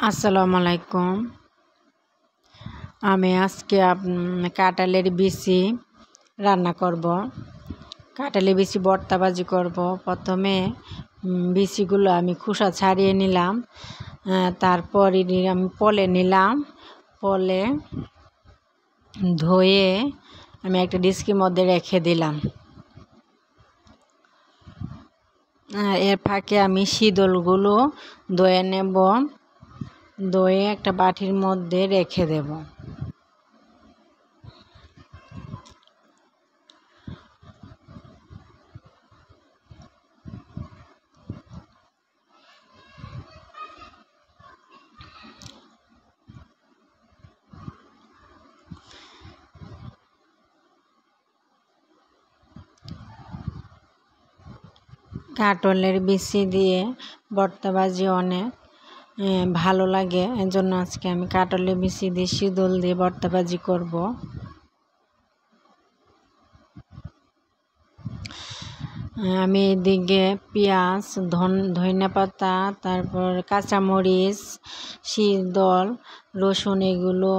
আসসালামু আলাইকুম। আমি আজকে কাঁঠালের বিচি রান্না করব। কাঁঠালের বিচি ভর্তা ভাজি করব। প্রথমে বিচিগুলো আমি খোসা ছাড়িয়ে নিলাম, তারপরে আমি পলে নিলাম। পলে ধুয়ে আমি একটা ডিস্কির মধ্যে রেখে দিলাম। এর ফাঁকে আমি শীতলগুলো ধুয়ে নেব, ধুয়ে একটা বাটির মধ্যে রেখে দেব। কাঁঠালের বিচি দিয়ে ভর্তা ভাজি অনেক ভালো লাগে, এজন্য আজকে আমি কাঁঠালের বিচি দিয়ে শীতল দিয়ে ভর্তা ভাজি করব। আমি এদিকে পেঁয়াজ, ধনিয়া পাতা, তারপর কাঁচামরিচ, শীতল, রসুন এগুলো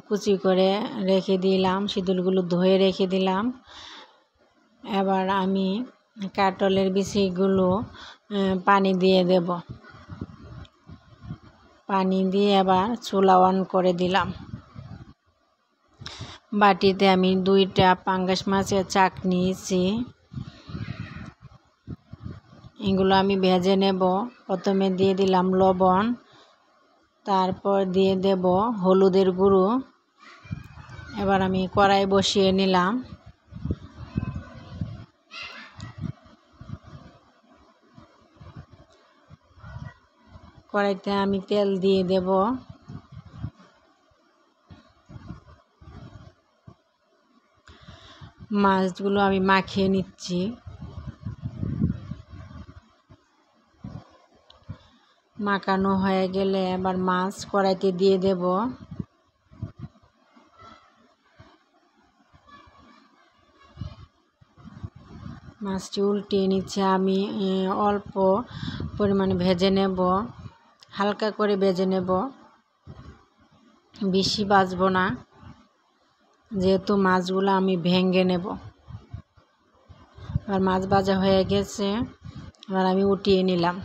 কুচি করে রেখে দিলাম। শীতলগুলো ধুয়ে রেখে দিলাম। এবার আমি কাঁঠালের বিচিগুলো পানি দিয়ে দেব। পানি দিয়ে আবার চুলা অন করে দিলাম। বাটিতে আমি 2টা পাঙ্গাস মাছের চাক নিয়েছি, এগুলো আমি ভেজে নেব। প্রথমে দিয়ে দিলাম লবণ, তারপর দিয়ে দেব হলুদের গুঁড়ো। এবার আমি কড়াই বসিয়ে নিলাম। কড়াইতে আমি তেল দিয়ে দেব। মাছগুলো আমি মাখিয়ে নিচ্ছি। মাখানো হয়ে গেলে এবার মাছ কড়াইতে দিয়ে দেব। মাছটি উল্টিয়ে নিচ্ছে। আমি অল্প পরিমাণে ভেজে নেব, হালকা করে ভেজে নেব, বেশি ভাজবো না, যেহেতু মাছগুলো আমি ভেঙে নেব। আর মাছ ভাজা হয়ে গেছে, এবার আমি উঠিয়ে নিলাম।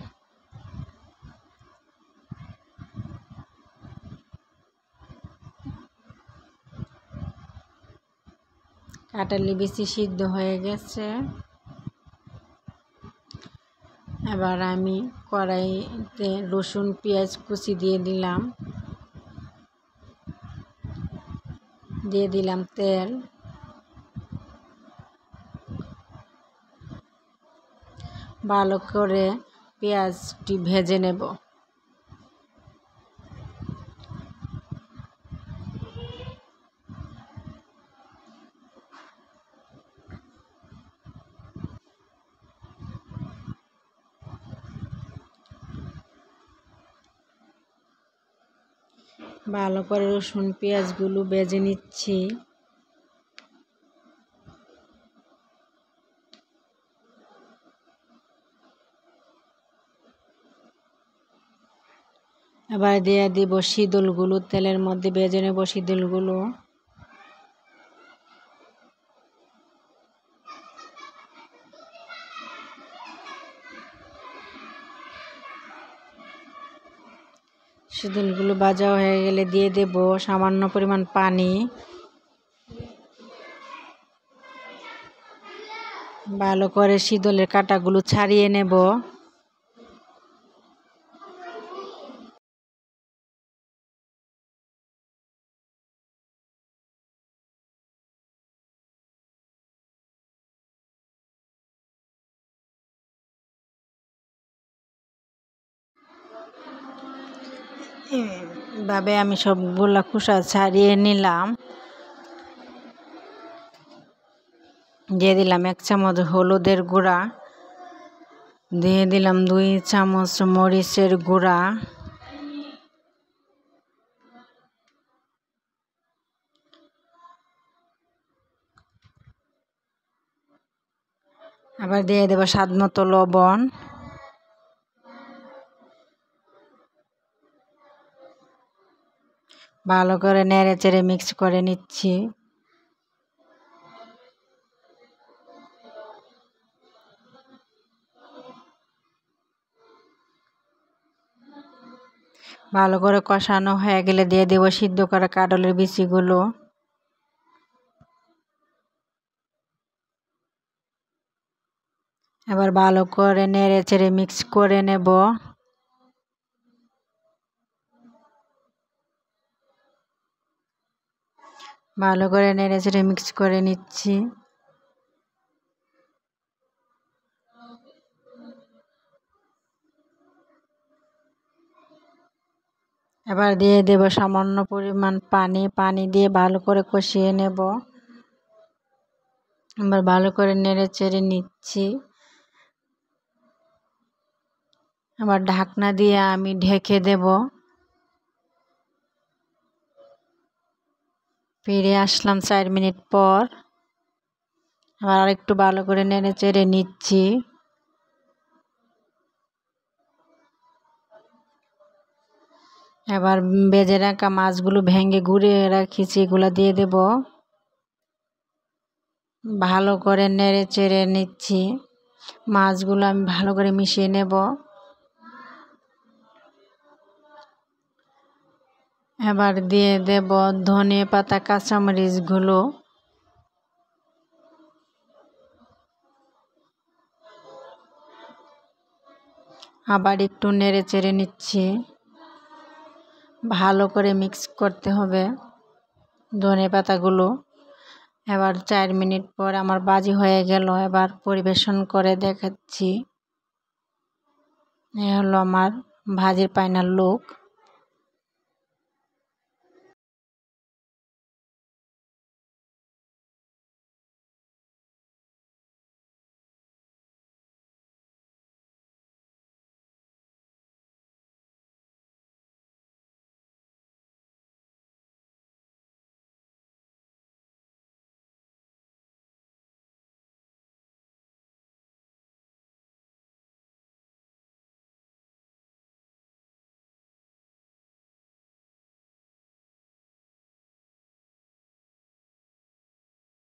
কাঁঠালের বিচি সিদ্ধ হয়ে গেছে। এবার আমি কড়াইতে রসুন পেঁয়াজ কুচি দিয়ে দিলাম। দিয়ে দিলাম তেল। ভালো করে পেঁয়াজটি ভেজে নেব। ভালো করে রসুন পেঁয়াজগুলো ভেজে নিচ্ছি। এবার দিয়ে দিব শীতলগুলো, তেলের মধ্যে ভেজে নেব শীতলগুলো। শীতলগুলো ভাজা হয়ে গেলে দিয়ে দেব সামান্য পরিমাণ পানি। ভালো করে শীতলের কাঁটাগুলো ছাড়িয়ে নেব। এভাবে আমি সবগুলা খোসা ছাড়িয়ে নিলাম। দিয়ে দিলাম 1 চামচ হলুদের গুঁড়া, দিয়ে দিলাম 2 চামচ মরিচের গুঁড়া, আবার দিয়ে দেব স্বাদমতো লবণ। ভালো করে নেড়ে চেড়ে মিক্স করে নিচ্ছি। ভালো করে কষানো হয়ে গেলে দিয়ে দেব সিদ্ধ করা কাঁঠালের বিচিগুলো। এবার ভালো করে নেড়ে চেড়ে মিক্স করে নেব। ভালো করে নেড়ে চেড়ে মিক্স করে নিচ্ছি। এবার দিয়ে দেব সামান্য পরিমাণ পানি দিয়ে ভালো করে কষিয়ে নেব। এবার ভালো করে নেড়ে চেড়ে নিচ্ছি। আবার ঢাকনা দিয়ে আমি ঢেকে দেব। ফিরে আসলাম 4 মিনিট পর। আবার আরেকটু ভালো করে নেড়ে চেড়ে নিচ্ছি। এবার ভেজে রাখা মাছগুলো ভেঙে গুঁড়ে রাখিছি এগুলো দিয়ে দেব। ভালো করে নেড়ে চেড়ে নিচ্ছি। মাছগুলো আমি ভালো করে মিশিয়ে নেব। এবার দিয়ে দেব ধনিয়া পাতা কাঁচামরিচগুলো। আবার একটু নেড়ে চেড়ে নিচ্ছি। ভালো করে মিক্স করতে হবে ধনিয়া পাতাগুলো। এবার 4 মিনিট পর আমার ভাজি হয়ে গেল। এবার পরিবেশন করে দেখাচ্ছি। এই হলো আমার ভাজির ফাইনাল লুক।